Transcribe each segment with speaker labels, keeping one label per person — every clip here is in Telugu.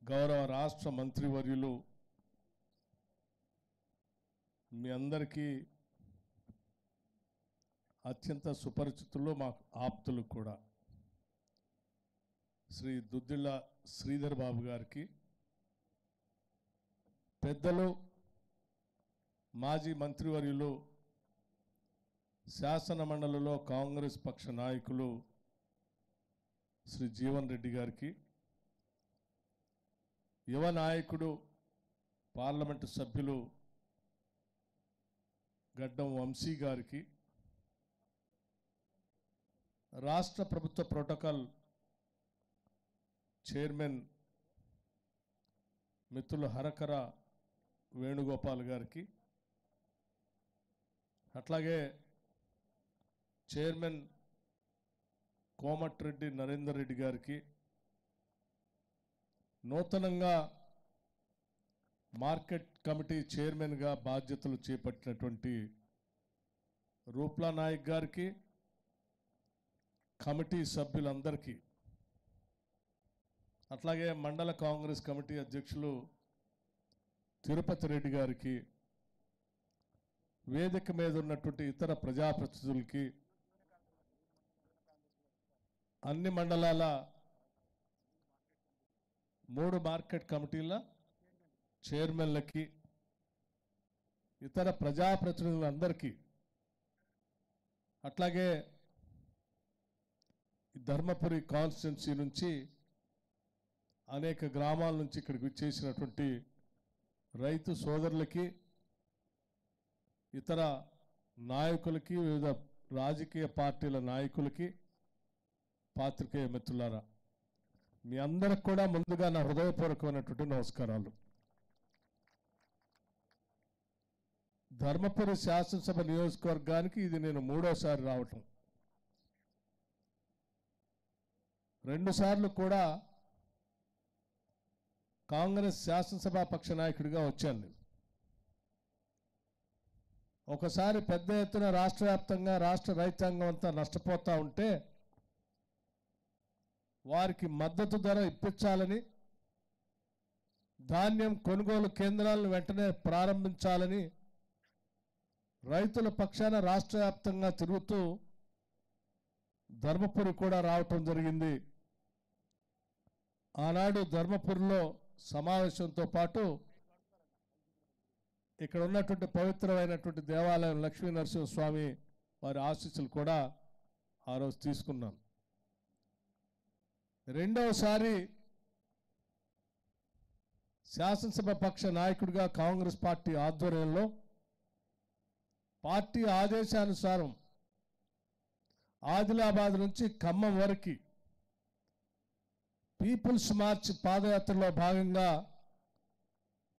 Speaker 1: గౌరవ రాష్ట్ర మంత్రివర్యులు మీ అందరికీ అత్యంత సుపరిచితులు, మాకు ఆప్తులు కూడా శ్రీ దుద్దిళ్ల శ్రీధర్ బాబు గారికి, పెద్దలు మాజీ మంత్రివర్యులు శాసన మండలిలో కాంగ్రెస్ పక్ష నాయకులు శ్రీ జీవన్ రెడ్డి గారికి, యువ నాయకుడు పార్లమెంటు సభ్యులు గడ్డం వంశీ గారికి, రాష్ట్ర ప్రభుత్వ ప్రోటోకాల్ చైర్మన్ మిత్రులు హరకర వేణుగోపాల్ గారికి, అట్లాగే చైర్మన్ కోమటిరెడ్డి నరేందర్ రెడ్డి గారికి, నూతనంగా మార్కెట్ కమిటీ చైర్మన్గా బాధ్యతలు చేపట్టినటువంటి రూప్లా నాయక్ గారికి, కమిటీ సభ్యులందరికీ, అట్లాగే మండల కాంగ్రెస్ కమిటీ అధ్యక్షులు తిరుపతి రెడ్డి గారికి, వేదిక మీద ఉన్నటువంటి ఇతర ప్రజాప్రతినిధులకి, అన్ని మండలాల 3 మార్కెట్ కమిటీల చైర్మన్లకి, ఇతర ప్రజాప్రతినిధులందరికీ, అట్లాగే ధర్మపురి కాన్స్టిట్యున్సీ నుంచి అనేక గ్రామాల నుంచి ఇక్కడికి వచ్చేసినటువంటి రైతు సోదరులకి, ఇతర నాయకులకి, వివిధ రాజకీయ పార్టీల నాయకులకి, పాత్రికేయ మిత్రులారా, మీ అందరికి కూడా ముందుగా నా హృదయపూర్వకమైనటువంటి నమస్కారాలు. ధర్మపురి శాసనసభ నియోజకవర్గానికి ఇది నేను 3వసారి రావటం. 2 సార్లు కూడా కాంగ్రెస్ శాసనసభ పక్ష నాయకుడిగా వచ్చాను. ఒకసారి పెద్ద ఎత్తున రాష్ట్ర వ్యాప్తంగా రాష్ట్ర రైతాంగం అంతా నష్టపోతూ ఉంటే వారికి మద్దతు ధర ఇప్పించాలని, ధాన్యం కొనుగోలు కేంద్రాలను వెంటనే ప్రారంభించాలని రైతుల పక్షాన రాష్ట్ర వ్యాప్తంగా తిరుగుతూ ధర్మపురి కూడా రావటం జరిగింది. ఆనాడు ధర్మపురిలో సమావేశంతో పాటు ఇక్కడ ఉన్నటువంటి పవిత్రమైనటువంటి దేవాలయం లక్ష్మీ నరసింహస్వామి వారి ఆశీస్సులు కూడా ఆ రోజు తీసుకున్నాను. 2వసారి శాసనసభ పక్ష నాయకుడిగా కాంగ్రెస్ పార్టీ ఆధ్వర్యంలో పార్టీ ఆదేశానుసారం ఆదిలాబాద్ నుంచి ఖమ్మం వరకు పీపుల్స్ మార్చ్ పాదయాత్రలో భాగంగా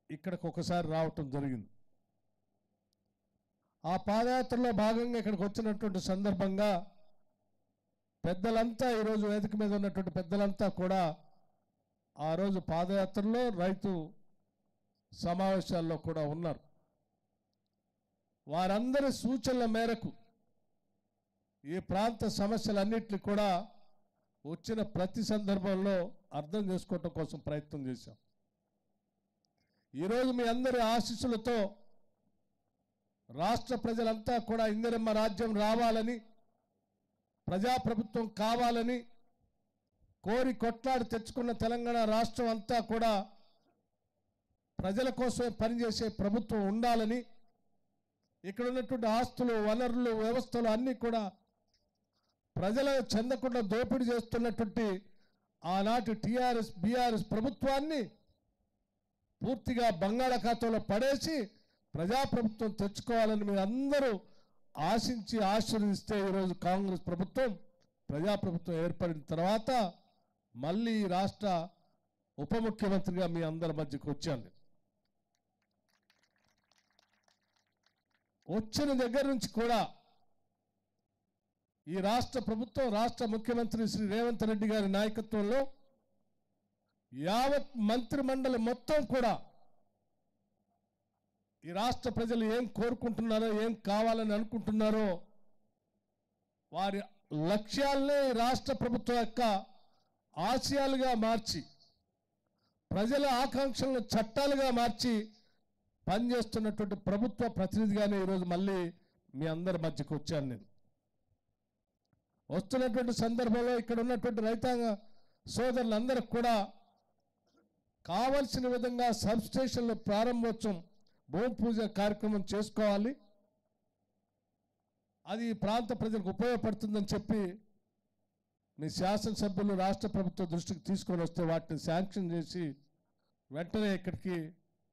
Speaker 1: ఇక్కడికి ఒకసారి రావటం జరిగింది. ఆ పాదయాత్రలో భాగంగా ఇక్కడికి వచ్చినటువంటి సందర్భంగా పెద్దలంతా, ఈరోజు వేదిక మీద ఉన్నటువంటి పెద్దలంతా కూడా ఆ రోజు పాదయాత్రలో రైతు సమావేశాల్లో కూడా ఉన్నారు. వారందరి సూచనల మేరకు ఈ ప్రాంత సమస్యలన్నింటినీ కూడా వచ్చిన ప్రతి సందర్భంలో అర్థం చేసుకోవటం కోసం ప్రయత్నం చేశాం. ఈరోజు మీ అందరి ఆశీస్సులతో రాష్ట్ర ప్రజలంతా కూడా ఇందిరమ్మ రాజ్యం రావాలని, ప్రజాప్రభుత్వం కావాలని కోరి కొట్లాడి తెచ్చుకున్న తెలంగాణ రాష్ట్రం అంతా కూడా ప్రజల కోసమే పనిచేసే ప్రభుత్వం ఉండాలని, ఇక్కడ ఉన్నటువంటి ఆస్తులు, వనరులు, వ్యవస్థలు అన్నీ కూడా ప్రజలకు చెందకుండా దోపిడీ చేస్తున్నటువంటి ఆనాటి టీఆర్ఎస్ బీఆర్ఎస్ ప్రభుత్వాన్ని పూర్తిగా బంగాళాఖాతంలో పడేసి ప్రజాప్రభుత్వం తెచ్చుకోవాలని మీరు అందరూ ఆశించి ఆశీర్వదిస్తే ఈరోజు కాంగ్రెస్ ప్రభుత్వం ప్రజాప్రభుత్వం ఏర్పడిన తర్వాత మళ్ళీ ఈ రాష్ట్ర ఉప ముఖ్యమంత్రిగా మీ అందరి మధ్యకు వచ్చాను. వచ్చిన దగ్గర నుంచి కూడా ఈ రాష్ట్ర ప్రభుత్వం, రాష్ట్ర ముఖ్యమంత్రి శ్రీ రేవంత్ రెడ్డి గారి నాయకత్వంలో యావత్ మంత్రిమండలి మొత్తం కూడా ఈ రాష్ట్ర ప్రజలు ఏం కోరుకుంటున్నారో, ఏం కావాలని అనుకుంటున్నారో వారి లక్ష్యాలనే రాష్ట్ర ప్రభుత్వం యొక్క ఆశయాలుగా మార్చి ప్రజల ఆకాంక్షలను చట్టాలుగా మార్చి పనిచేస్తున్నటువంటి ప్రభుత్వ ప్రతినిధిగానే ఈరోజు మళ్ళీ మీ అందరి మధ్యకు వచ్చాను నేను. వస్తున్నటువంటి సందర్భంలో ఇక్కడ ఉన్నటువంటి రైతాంగ సోదరులందరికీ కూడా కావలసిన విధంగా సబ్స్టేషన్ల ప్రారంభోత్సవం భూమి పూజ కార్యక్రమం చేసుకోవాలి, అది ఈ ప్రాంత ప్రజలకు ఉపయోగపడుతుందని చెప్పి మీ శాసనసభ్యులు రాష్ట్ర ప్రభుత్వ దృష్టికి తీసుకొని వస్తే వాటిని శాంక్షన్ చేసి వెంటనే ఇక్కడికి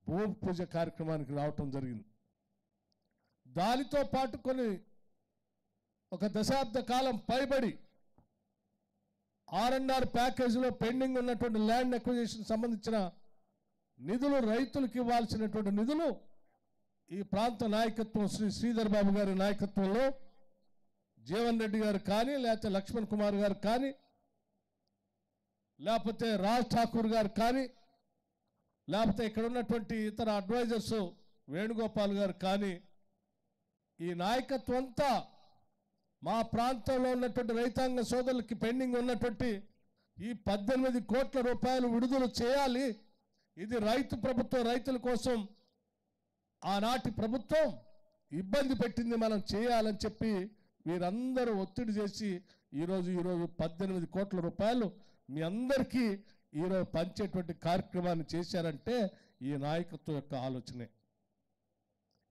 Speaker 1: భూమి పూజ కార్యక్రమానికి రావటం జరిగింది. దానితో పాటు ఒక దశాబ్ద కాలం పైబడి R&R ప్యాకేజీలో పెండింగ్ ఉన్నటువంటి ల్యాండ్ అక్విజిషన్ సంబంధించిన నిధులు, రైతులకు ఇవ్వాల్సినటువంటి నిధులు ఈ ప్రాంత నాయకత్వం శ్రీధర్ బాబు గారి నాయకత్వంలో జీవన్ రెడ్డి గారు కానీ, లేకపోతే లక్ష్మణ్ కుమార్ గారు కానీ, లేకపోతే రాజ్ ఠాకూర్ గారు కానీ, లేకపోతే ఇక్కడ ఉన్నటువంటి ఇతర అడ్వైజర్స్ వేణుగోపాల్ గారు కానీ, ఈ నాయకత్వం అంతా మా ప్రాంతంలో ఉన్నటువంటి రైతాంగ సోదరులకి పెండింగ్ ఉన్నటువంటి ఈ 18 కోట్ల రూపాయలు విడుదల చేయాలి, ఇది రైతు ప్రభుత్వం, రైతుల కోసం ఆనాటి ప్రభుత్వం ఇబ్బంది పెట్టింది, మనం చేయాలని చెప్పి వీరందరూ ఒత్తిడి చేసి ఈరోజు 18 కోట్ల రూపాయలు మీ అందరికీ ఈరోజు పంచేటువంటి కార్యక్రమాన్ని చేశారంటే ఈ నాయకత్వం యొక్క ఆలోచనే.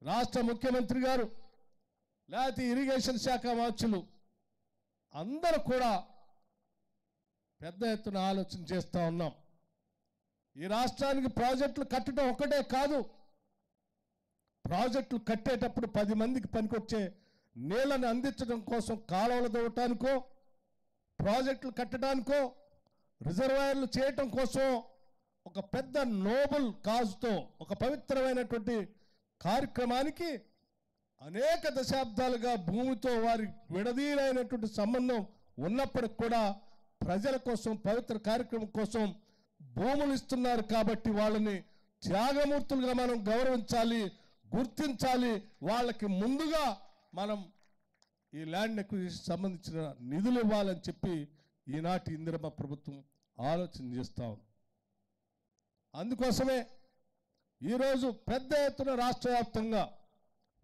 Speaker 1: రాష్ట్ర ముఖ్యమంత్రి గారు, లేకపోతే ఇరిగేషన్ శాఖ మంత్రులు అందరూ కూడా పెద్ద ఎత్తున ఆలోచన చేస్తూ ఉన్నాం. ఈ రాష్ట్రానికి ప్రాజెక్టులు కట్టడం ఒకటే కాదు, ప్రాజెక్టులు కట్టేటప్పుడు 10 మందికి పనికొచ్చే నీళ్ళని అందించడం కోసం కాలువలు దవ్వటానికో, ప్రాజెక్టులు కట్టడానికో, రిజర్వాయర్లు చేయటం కోసం ఒక పెద్ద నోబుల్ కాజ్తో ఒక పవిత్రమైనటువంటి కార్యక్రమానికి అనేక దశాబ్దాలుగా భూమితో వారి విడదీయలేనటువంటి సంబంధం ఉన్నప్పటికి కూడా ప్రజల కోసం పవిత్ర కార్యక్రమం కోసం భూములు ఇస్తున్నారు. కాబట్టి వాళ్ళని త్యాగమూర్తులుగా మనం గౌరవించాలి, గుర్తించాలి. వాళ్ళకి ముందుగా మనం ఈ ల్యాండ్ అక్విజిషన్ సంబంధించిన నిధులు ఇవ్వాలని చెప్పి ఈనాటి ఇందిరమ్మ ప్రభుత్వం ఆలోచన చేస్తా ఉంది. అందుకోసమే ఈరోజు పెద్ద ఎత్తున రాష్ట్ర వ్యాప్తంగా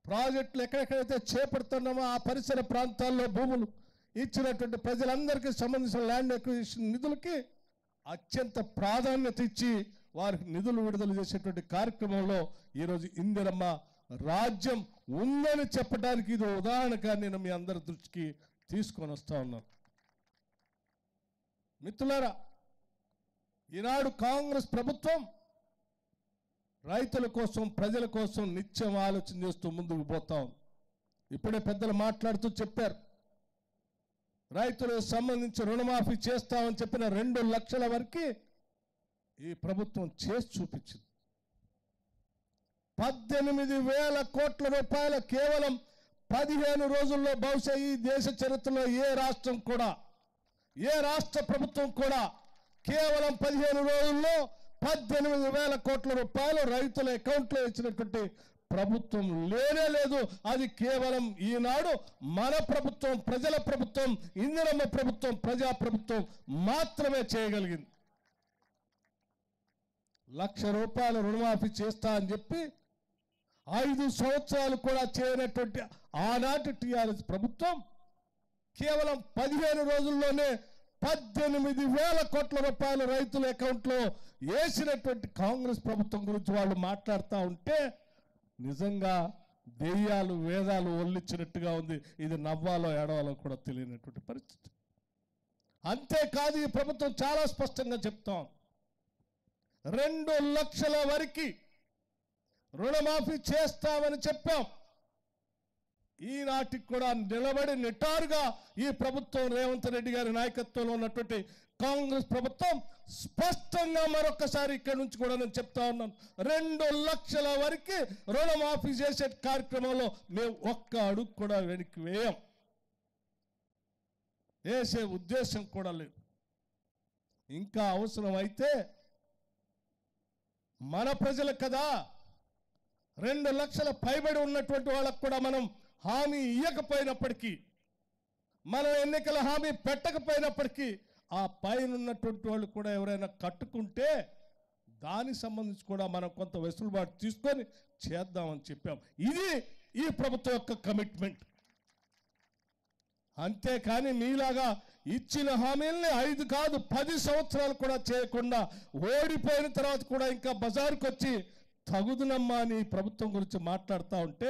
Speaker 1: ప్రాజెక్టులు ఎక్కడెక్కడైతే చేపడుతున్నామో ఆ పరిసర ప్రాంతాల్లో భూములు ఇచ్చినటువంటి ప్రజలందరికీ సంబంధించిన ల్యాండ్ అక్విజిషన్ నిధులకి అత్యంత ప్రాధాన్యత ఇచ్చి వారికి నిధులు విడుదల చేసేటువంటి కార్యక్రమంలో ఈరోజు ఇందిరమ్మ రాజ్యం ఉందని చెప్పడానికి ఇది ఉదాహరణగా నేను మీ అందరి దృష్టికి తీసుకొని వస్తా ఉన్నాను. మిత్రులారా, ఈనాడు కాంగ్రెస్ ప్రభుత్వం రైతుల కోసం, ప్రజల కోసం నిత్యం ఆలోచన చేస్తూ ముందుకు పోతాం. ఇప్పుడే పెద్దలు మాట్లాడుతూ చెప్పారు, రైతులకు సంబంధించి రుణమాఫీ చేస్తామని చెప్పిన 2 లక్షల వరకు ఈ ప్రభుత్వం చేసి చూపించింది. 18,000 కోట్ల రూపాయలు కేవలం 15 రోజుల్లో. బహుశా ఈ దేశ చరిత్రలో ఏ రాష్ట్రం కూడా, ఏ రాష్ట్ర ప్రభుత్వం కూడా కేవలం 15 రోజుల్లో 18,000 కోట్ల రూపాయలు రైతుల అకౌంట్లో ఇచ్చినటువంటి ప్రభుత్వం లేనే లేదు. అది కేవలం ఈనాడు మన ప్రభుత్వం, ప్రజల ప్రభుత్వం, ఇందిరమ్మ ప్రభుత్వం, ప్రజా ప్రభుత్వం మాత్రమే చేయగలిగింది. 1,00,000 రూపాయల రుణమాఫీ చేస్తా అని చెప్పి 5 సంవత్సరాలు కూడా చేయనటువంటి ఆనాటి టీఆర్ఎస్ ప్రభుత్వం కేవలం 15 రోజుల్లోనే 18,000 కోట్ల రూపాయలు రైతుల అకౌంట్లో వేసినటువంటి కాంగ్రెస్ ప్రభుత్వం గురించి వాళ్ళు మాట్లాడుతూ ఉంటే నిజంగా దెయ్యాలు వేదాలు ఒల్లిచ్చినట్టుగా ఉంది. ఇది నవ్వాలో ఏడవాలో కూడా తెలియనటువంటి పరిస్థితి. అంతేకాదు, ఈ ప్రభుత్వం చాలా స్పష్టంగా చెప్తాం, 2 లక్షల వరకు రుణమాఫీ చేస్తామని చెప్పాం. ఈనాటికి కూడా నిలబడి నిటారుగా ఈ ప్రభుత్వం, రేవంత్ రెడ్డి గారి నాయకత్వంలో ఉన్నటువంటి కాంగ్రెస్ ప్రభుత్వం స్పష్టంగా మరొకసారి ఇక్కడి నుంచి కూడా నేను చెప్తా ఉన్నాను, 2 లక్షల వరకు రుణమాఫీ చేసే కార్యక్రమంలో మేము ఒక్క అడుగు కూడా వెనక్కి వేసే ఉద్దేశం కూడా లేదు. ఇంకా అవసరమైతే మన ప్రజలు కదా, 2 లక్షల పైబడి ఉన్నటువంటి వాళ్ళకు కూడా మనం హామీ ఇవ్వకపోయినప్పటికీ, మనం ఎన్నికల హామీ పెట్టకపోయినప్పటికీ, ఆ పైన ఉన్నటువంటి వాళ్ళు కూడా ఎవరైనా కట్టుకుంటే దానికి సంబంధించి కూడా మనం కొంత వెసులుబాటు తీసుకొని చేద్దామని చెప్పాం. ఇది ఈ ప్రభుత్వం యొక్క కమిట్మెంట్. అంతేకాని మీలాగా ఇచ్చిన హామీల్ని 5 కాదు 10 సంవత్సరాలు కూడా చేయకుండా ఓడిపోయిన తర్వాత కూడా ఇంకా బజారుకు వచ్చి తగుదునమ్మా అని ప్రభుత్వం గురించి మాట్లాడుతూ ఉంటే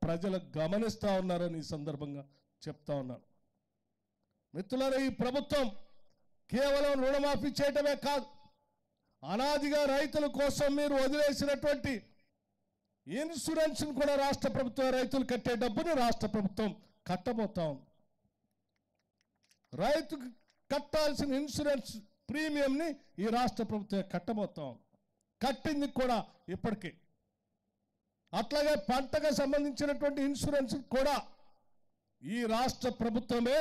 Speaker 1: ప్రజలు గమనిస్తూ ఉన్నారని ఈ సందర్భంగా చెప్తా ఉన్నాను. మిత్రులారా, ఈ ప్రభుత్వం కేవలం రుణమాఫీ చేయటమే కాదు, అనాదిగా రైతుల కోసం మీరు వదిలేసినటువంటి ఇన్సూరెన్స్ను కూడా రాష్ట్ర ప్రభుత్వం, రైతులు కట్టే డబ్బుని రాష్ట్ర ప్రభుత్వం కట్టబోతా ఉంది. రైతుకు కట్టాల్సిన ఇన్సూరెన్స్ ప్రీమియంని ఈ రాష్ట్ర ప్రభుత్వం కట్టబోతా ఉంది. కట్టింది కూడా ఇప్పటికే. అట్లాగే పంటకు సంబంధించినటువంటి ఇన్సూరెన్స్ కూడా ఈ రాష్ట్ర ప్రభుత్వమే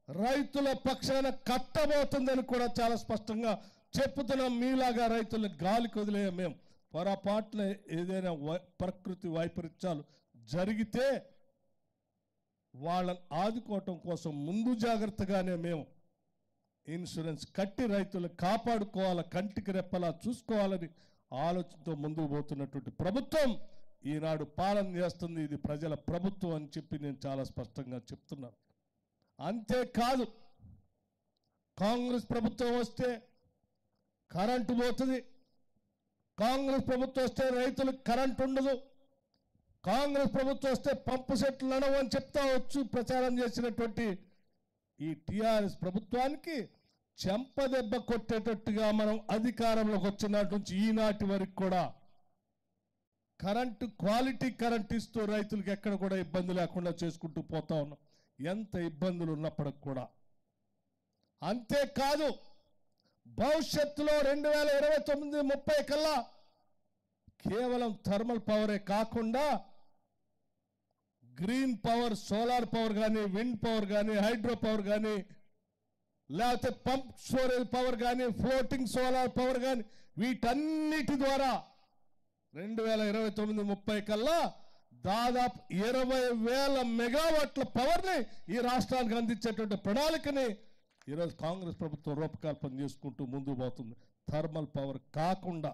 Speaker 1: రైతుల పక్షాన కట్టబోతుందని కూడా చాలా స్పష్టంగా చెప్పుతున్నాం. మీలాగా రైతులను గాలికి వదిలేయం మేము. పొరపాట్ల ఏదైనా ప్రకృతి వైపరీత్యాలు జరిగితే వాళ్ళని ఆదుకోవటం కోసం ముందు జాగ్రత్తగానే మేము ఇన్సూరెన్స్ కట్టి రైతులు కాపాడుకోవాలి, కంటికి రెప్పలా చూసుకోవాలని ఆలోచనతో ముందుకు పోతున్నటువంటి ప్రభుత్వం ఈనాడు పాలన చేస్తుంది. ఇది ప్రజల ప్రభుత్వం అని చెప్పి నేను చాలా స్పష్టంగా చెప్తున్నాను. అంతేకాదు, కాంగ్రెస్ ప్రభుత్వం వస్తే కరెంటు పోతుంది, కాంగ్రెస్ ప్రభుత్వం వస్తే రైతులకు కరెంటు ఉండదు, కాంగ్రెస్ ప్రభుత్వం వస్తే పంపు సెట్లు నడవు అని చెప్తా వచ్చు ప్రచారం చేసినటువంటి ఈ టీఆర్ఎస్ ప్రభుత్వానికి చెంపదెబ్బ కొట్టేటట్టుగా మనం అధికారంలోకి వచ్చినట్టు నుంచి ఈనాటి వరకు కూడా కరెంటు క్వాలిటీ కరెంట్ ఇస్తూ రైతులకు ఎక్కడ కూడా ఇబ్బంది లేకుండా చేసుకుంటూ పోతా ఉన్నాం, ఎంత ఇబ్బందులు ఉన్నప్పటికి కూడా. అంతేకాదు, భవిష్యత్తులో 2029-30 కల్లా కేవలం థర్మల్ పవరే కాకుండా గ్రీన్ పవర్, సోలార్ పవర్ కానీ, విండ్ పవర్ కానీ, హైడ్రో పవర్ కానీ, లేకపోతే పంప్ స్టోరేజ్ పవర్ కానీ, ఫ్లోటింగ్ సోలార్ పవర్ కానీ, వీటన్నిటి ద్వారా 2029-30 కల్లా దాదాపు 20,000 మెగావాట్ల పవర్ని ఈ రాష్ట్రానికి అందించేటువంటి ప్రణాళికని ఈరోజు కాంగ్రెస్ ప్రభుత్వం రూపకల్పన చేసుకుంటూ ముందుకు పోతుంది. థర్మల్ పవర్ కాకుండా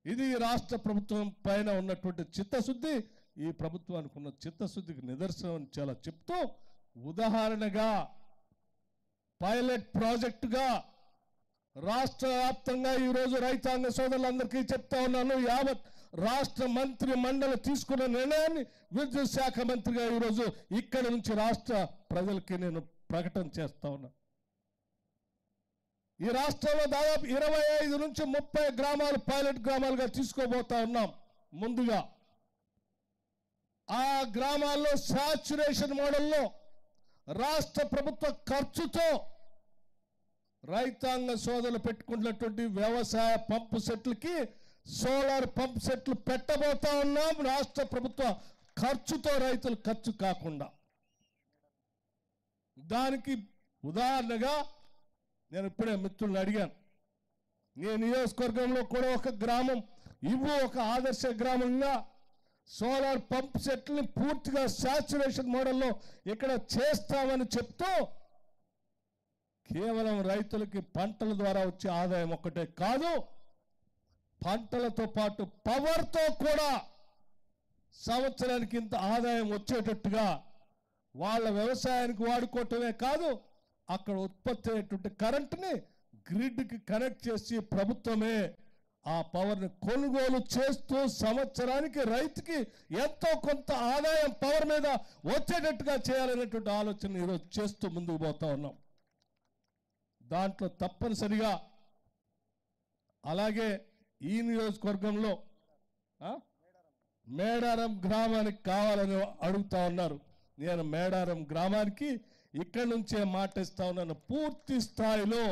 Speaker 1: ఇది రాష్ట్ర ప్రభుత్వం పైన ఉన్నటువంటి చిత్తశుద్ధి, ఈ ప్రభుత్వానికి ఉన్న చిత్తశుద్ధికి నిదర్శనం చాలా చెప్తూ, ఉదాహరణగా పైలట్ ప్రాజెక్టుగా రాష్ట్ర వ్యాప్తంగా ఈరోజు రైతాంగ సోదరులందరికీ చెప్తా ఉన్నాను. యావత్ రాష్ట్ర మంత్రి మండలి తీసుకున్న నిర్ణయాన్ని విద్యుత్ శాఖ మంత్రిగా ఈరోజు ఇక్కడి నుంచి రాష్ట్ర ప్రజలకి నేను ప్రకటన చేస్తా ఉన్నా. ఈ రాష్ట్రంలో దాదాపు 25 నుంచి 30 గ్రామాలు పైలట్ గ్రామాలుగా తీసుకోబోతా ఉన్నాం. ముందుగా ఆ గ్రామాల్లో సాచ్యురేషన్ మోడల్లో రాష్ట్ర ప్రభుత్వ ఖర్చుతో రైతాంగ సోదరులు పెట్టుకున్నటువంటి వ్యవసాయ పంపు సెట్లకి సోలార్ పంప్ సెట్లు పెట్టబోతా ఉన్నాం. రాష్ట్ర ప్రభుత్వ ఖర్చుతో, రైతులు ఖర్చు కాకుండా. దానికి ఉదాహరణగా నేను ఇప్పుడే మిత్రులను అడిగాను, నేను నియోజకవర్గంలో కూడా ఒక గ్రామం ఒక ఆదర్శ గ్రామంగా సోలార్ పంప్ సెట్లని పూర్తిగా సాచ్యురేషన్ మోడల్లో ఇక్కడ చేస్తామని చెప్తూ, కేవలం రైతులకి పంటల ద్వారా వచ్చే ఆదాయం ఒక్కటే కాదు, పంటలతో పాటు పవర్తో కూడా సంవత్సరానికి ఇంత ఆదాయం వచ్చేటట్టుగా వాళ్ళ వ్యవసాయానికి వాడుకోవటమే కాదు, అక్కడ ఉత్పత్తి అయ్యేటువంటి కరెంటుని గ్రిడ్కి కనెక్ట్ చేసి ప్రభుత్వమే ఆ పవర్ని కొనుగోలు చేస్తూ సంవత్సరానికి రైతుకి ఎంతో కొంత ఆదాయం పవర్ మీద వచ్చేటట్టుగా చేయాలనేటువంటి ఆలోచన ఈరోజు చేస్తూ ముందుకు పోతా ఉన్నాం. దాంట్లో తప్పనిసరిగా అలాగే ఈ నియోజకవర్గంలో మేడారం గ్రామానికి కావాలని అడుగుతా ఉన్నారు. నేను మేడారం గ్రామానికి ఇక్కడి నుంచే మాటిస్తా ఉన్నాను. పూర్తి స్థాయిలో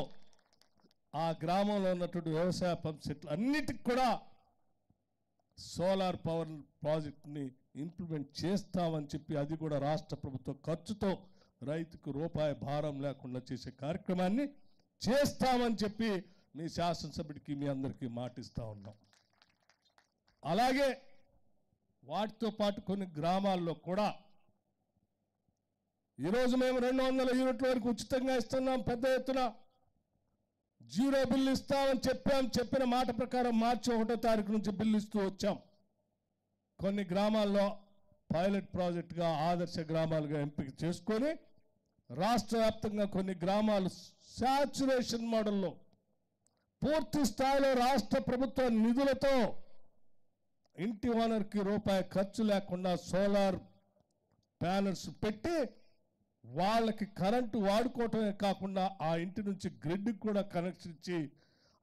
Speaker 1: ఆ గ్రామంలో ఉన్నటువంటి వ్యవసాయ పంప్ సెట్లు అన్నిటికి కూడా సోలార్ పవర్ ప్రాజెక్ట్ని ఇంప్లిమెంట్ చేస్తామని చెప్పి, అది కూడా రాష్ట్ర ప్రభుత్వ ఖర్చుతో రైతుకు రూపాయి భారం లేకుండా చేసే కార్యక్రమాన్ని చేస్తామని చెప్పి మీ శాసనసభ్యుడికి మీ అందరికీ మాటిస్తా ఉన్నాం. అలాగే వాటితో పాటు కొన్ని గ్రామాల్లో కూడా ఈరోజు మేము 200 యూనిట్ల వరకు ఉచితంగా ఇస్తున్నాం. పెద్ద ఎత్తున జీరో బిల్లు ఇస్తామని చెప్పిన మాట ప్రకారం మార్చి 1వ తారీఖు నుంచి బిల్లు ఇస్తూ వచ్చాం. కొన్ని గ్రామాల్లో పైలట్ ప్రాజెక్టుగా ఆదర్శ గ్రామాలుగా ఎంపిక చేసుకొని రాష్ట్ర వ్యాప్తంగా కొన్ని గ్రామాలు శాచ్యురేషన్ మోడల్లో పూర్తి స్థాయిలో రాష్ట్ర ప్రభుత్వ నిధులతో ఇంటి ఓనర్కి రూపాయి ఖర్చు లేకుండా సోలార్ ప్యానల్స్ పెట్టి వాళ్ళకి కరెంటు వాడుకోవటమే కాకుండా ఆ ఇంటి నుంచి గ్రిడ్కి కూడా కనెక్షన్ ఇచ్చి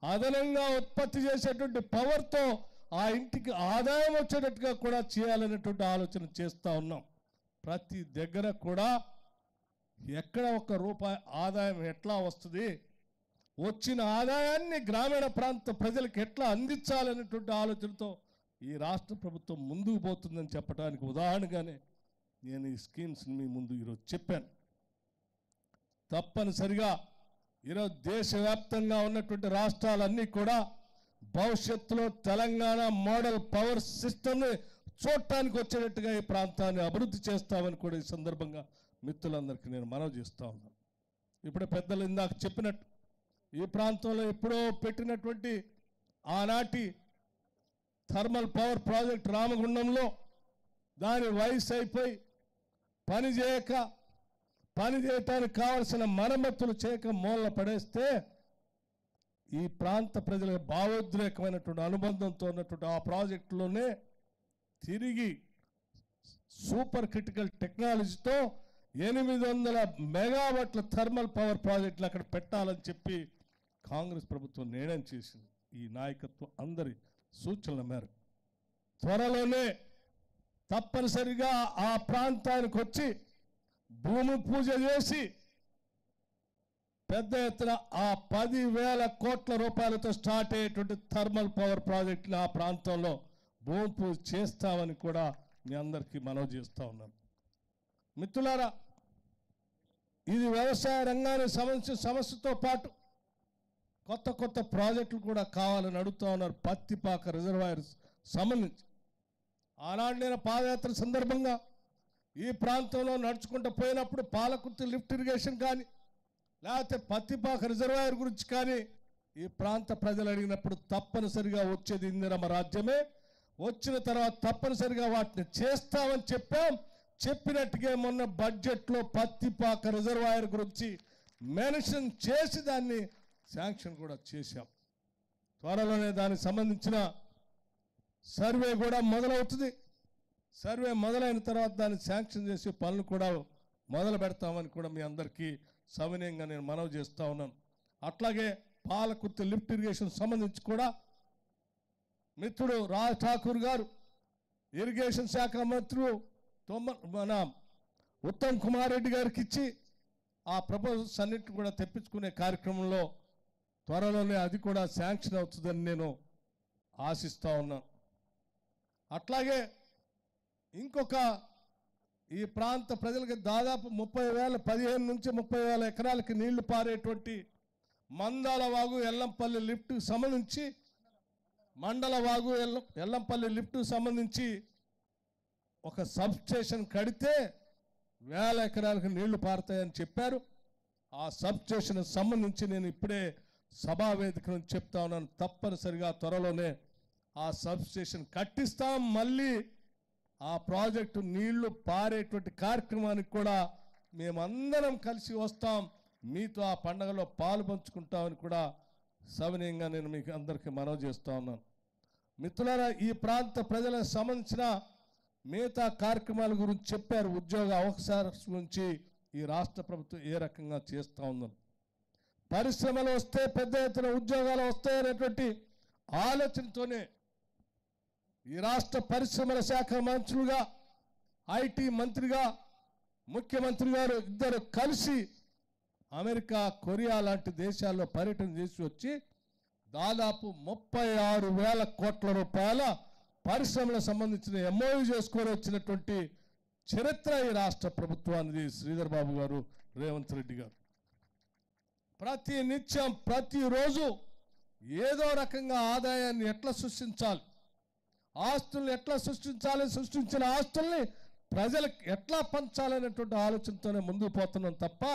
Speaker 1: అదనంగా ఉత్పత్తి చేసేటువంటి పవర్తో ఆ ఇంటికి ఆదాయం వచ్చేటట్టుగా కూడా చేయాలనేటువంటి ఆలోచన చేస్తూ ఉన్నాం. ప్రతి దగ్గర కూడా ఎక్కడ ఒక్క రూపాయి ఆదాయం ఎట్లా వస్తుంది, వచ్చిన ఆదాయాన్ని గ్రామీణ ప్రాంత ప్రజలకు ఎట్లా అందించాలనేటువంటి ఆలోచనతో ఈ రాష్ట్ర ప్రభుత్వం ముందుకు పోతుందని చెప్పడానికి ఉదాహరణగానే నేను ఈ స్కీమ్స్ని మీ ముందు ఈరోజు చెప్పాను. తప్పనిసరిగా ఈరోజు దేశవ్యాప్తంగా ఉన్నటువంటి రాష్ట్రాలన్నీ కూడా భవిష్యత్తులో తెలంగాణ మోడల్ పవర్ సిస్టమ్ని చూడటానికి వచ్చేటట్టుగా ఈ ప్రాంతాన్ని అభివృద్ధి చేస్తామని కూడా ఈ సందర్భంగా మిత్రులందరికీ నేను మనవి చేస్తూ ఉన్నాను. ఇప్పుడే పెద్దలు ఇందాక చెప్పినట్టు ఈ ప్రాంతంలో ఎప్పుడో పెట్టినటువంటి ఆనాటి థర్మల్ పవర్ ప్రాజెక్ట్ రామగుండంలో దాని వయసు అయిపోయి పని చేయటానికి కావలసిన మరమ్మతులు చేయక మూలన పడేస్తే ఈ ప్రాంత ప్రజల భావోద్రేకమైనటువంటి అనుబంధంతో ఉన్నటువంటి ఆ ప్రాజెక్టులోనే తిరిగి సూపర్ క్రిటికల్ టెక్నాలజీతో 800 మెగావాట్ల థర్మల్ పవర్ ప్రాజెక్టులు అక్కడ పెట్టాలని చెప్పి కాంగ్రెస్ ప్రభుత్వం నిర్ణయం చేసింది. ఈ నాయకత్వం అందరి సూచనల మేరకు త్వరలోనే తప్పనిసరిగా ఆ ప్రాంతానికి వచ్చి భూమి పూజ చేసి పెద్ద ఎత్తున ఆ 10,000 కోట్ల రూపాయలతో స్టార్ట్ అయ్యేటువంటి థర్మల్ పవర్ ప్రాజెక్టుని ఆ ప్రాంతంలో భూమి పూజ చేస్తామని కూడా మీ అందరికీ మనవి చేస్తూ ఉన్నాను. మిత్రులారా, ఇది వ్యవసాయ రంగానికి సంబంధించిన సమస్యతో పాటు కొత్త ప్రాజెక్టులు కూడా కావాలని అడుగుతూ ఉన్నారు. పత్తిపాక రిజర్వాయర్ సంబంధించి ఆనాడు నేను పాదయాత్ర సందర్భంగా ఈ ప్రాంతంలో నడుచుకుంటూ పోయినప్పుడు పాలకుర్తి లిఫ్ట్ ఇరిగేషన్ కానీ లేకపోతే పత్తిపాక రిజర్వాయర్ గురించి కానీ ఈ ప్రాంత ప్రజలు అడిగినప్పుడు తప్పనిసరిగా వచ్చేది ఇందిరమ్మ రాజ్యమే, వచ్చిన తర్వాత తప్పనిసరిగా వాటిని చేస్తామని చెప్పినట్టుగా మొన్న బడ్జెట్లో పత్తిపాక రిజర్వాయర్ గురించి మెన్షన్ చేసి దాన్ని శాంక్షన్ కూడా చేశాం. త్వరలోనే దానికి సంబంధించిన సర్వే కూడా మొదలవుతుంది. సర్వే మొదలైన తర్వాత దాన్ని శాంక్షన్ చేసి పనులు కూడా మొదలు పెడతామని కూడా మీ అందరికీ సవినయంగా నేను మనవి చేస్తూ ఉన్నాను. అట్లాగే పాలకుర్తి లిఫ్ట్ ఇరిగేషన్ సంబంధించి కూడా మిత్రుడు రాజ్ ఠాకూర్ గారు ఇరిగేషన్ శాఖ మంత్రులు మన ఉత్తమ్ కుమార్ రెడ్డి గారికి ఇచ్చి ఆ ప్రపోజల్స్ అన్నింటిని కూడా తెప్పించుకునే కార్యక్రమంలో త్వరలోనే అది కూడా శాంక్షన్ అవుతుందని నేను ఆశిస్తూ ఉన్నాను. అట్లాగే ఇంకొక ఈ ప్రాంత ప్రజలకి దాదాపు 15,000 నుంచి 30,000 ఎకరాలకి నీళ్లు పారేటువంటి మందాల వాగు ఎల్లంపల్లి లిఫ్ట్కి సంబంధించి మండల వాగు ఎల్లంపల్లి లిఫ్ట్కి సంబంధించి ఒక సబ్ స్టేషన్ కడితే 1,000 ఎకరాలకు నీళ్లు పారుతాయని చెప్పారు. ఆ సబ్ స్టేషన్ సంబంధించి నేను ఇప్పుడే సభా వేదిక నుంచి చెప్తా ఉన్నాను. తప్పనిసరిగా త్వరలోనే ఆ సబ్ స్టేషన్ కట్టిస్తాం. మళ్ళీ ఆ ప్రాజెక్టు నీళ్లు పారేటువంటి కార్యక్రమానికి కూడా మేమందరం కలిసి వస్తాం, మీతో ఆ పండగలో పాలు పంచుకుంటామని కూడా సవినయంగా నేను మీకు అందరికీ మనవి చేస్తూ ఉన్నాను. మిత్రులారా, ఈ ప్రాంత ప్రజలకు సంబంధించిన మిగతా కార్యక్రమాల గురించి చెప్పారు. ఉద్యోగ అవకాశాల గురించి ఈ రాష్ట్ర ప్రభుత్వం ఏ రకంగా చేస్తూ ఉందని, పరిశ్రమలు వస్తే పెద్ద ఎత్తున ఉద్యోగాలు వస్తాయనేటువంటి ఆలోచనతోనే ఈ రాష్ట్ర పరిశ్రమల శాఖ మంత్రులుగా ఐటీ మంత్రిగా ముఖ్యమంత్రి గారు ఇద్దరు కలిసి అమెరికా, కొరియా లాంటి దేశాల్లో పర్యటన చేసి వచ్చి దాదాపు 36,000 కోట్ల రూపాయల పరిశ్రమలకు సంబంధించిన ఎంఓయూ చేసుకొని వచ్చినటువంటి చరిత్ర ఈ రాష్ట్ర ప్రభుత్వానికి శ్రీధర్ బాబు గారు, రేవంత్ రెడ్డి గారు. ప్రతి నిత్యం ప్రతిరోజు ఏదో రకంగా ఆదాయాన్ని ఎట్లా సృష్టించాలి, ఆస్తుల్ని ఎట్లా సృష్టించాలి, సృష్టించిన ఆస్తుల్ని ప్రజలకు ఎట్లా పంచాలనేటువంటి ఆలోచనతోనే ముందుకు పోతున్నాం తప్ప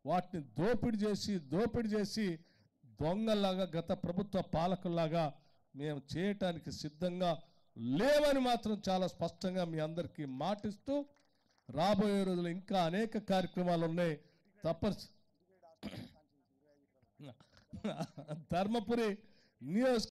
Speaker 1: వాటిని దోపిడీ చేసి దొంగల్లాగా గత ప్రభుత్వ పాలకుల్లాగా మేము చేయటానికి సిద్ధంగా లేవని మాత్రం చాలా స్పష్టంగా మీ అందరికీ మాటిస్తూ రాబోయే రోజులు ఇంకా అనేక కార్యక్రమాలు ఉన్నాయి. తప్పనిసరి ధర్మపురి నియోజక